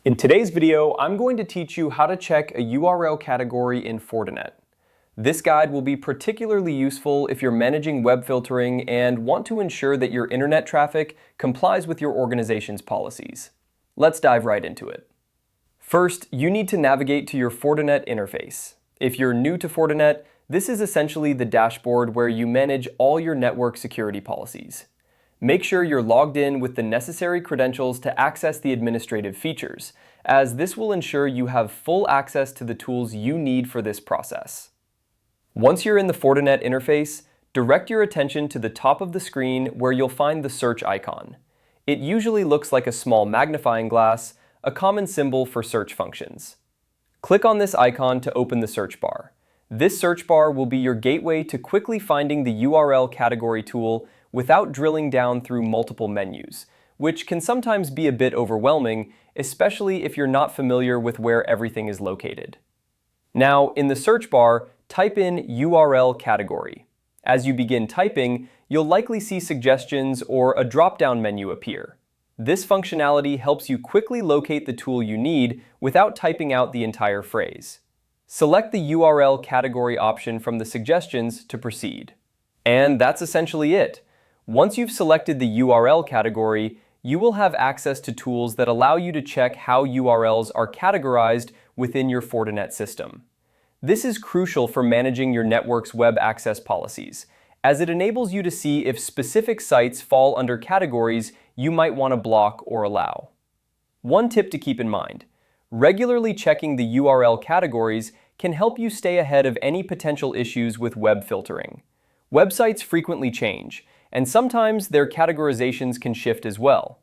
In today's video, I'm going to teach you how to check a URL category in Fortinet. This guide will be particularly useful if you're managing web filtering and want to ensure that your internet traffic complies with your organization's policies. Let's dive right into it. First, you need to navigate to your Fortinet interface. If you're new to Fortinet, this is essentially the dashboard where you manage all your network security policies. Make sure you're logged in with the necessary credentials to access the administrative features, as this will ensure you have full access to the tools you need for this process. Once you're in the Fortinet interface, direct your attention to the top of the screen where you'll find the search icon. It usually looks like a small magnifying glass, a common symbol for search functions. Click on this icon to open the search bar. This search bar will be your gateway to quickly finding the URL category tool without drilling down through multiple menus, which can sometimes be a bit overwhelming, especially if you're not familiar with where everything is located. Now, in the search bar, type in URL category. As you begin typing, you'll likely see suggestions or a drop-down menu appear. This functionality helps you quickly locate the tool you need without typing out the entire phrase. Select the URL category option from the suggestions to proceed. And that's essentially it. Once you've selected the URL category, you will have access to tools that allow you to check how URLs are categorized within your Fortinet system. This is crucial for managing your network's web access policies, as it enables you to see if specific sites fall under categories you might want to block or allow. One tip to keep in mind: regularly checking the URL categories can help you stay ahead of any potential issues with web filtering. Websites frequently change, and sometimes their categorizations can shift as well.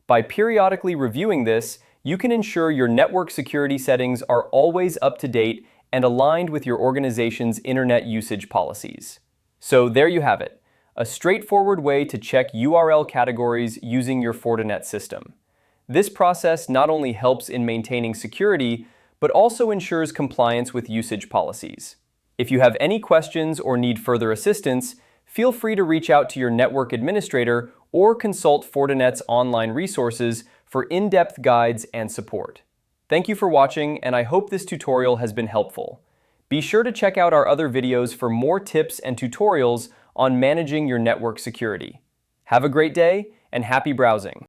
By periodically reviewing this, you can ensure your network security settings are always up to date and aligned with your organization's internet usage policies. So there you have it, a straightforward way to check URL categories using your Fortinet system. This process not only helps in maintaining security, but also ensures compliance with usage policies. If you have any questions or need further assistance, feel free to reach out to your network administrator or consult Fortinet's online resources for in-depth guides and support. Thank you for watching, and I hope this tutorial has been helpful. Be sure to check out our other videos for more tips and tutorials on managing your network security. Have a great day, and happy browsing!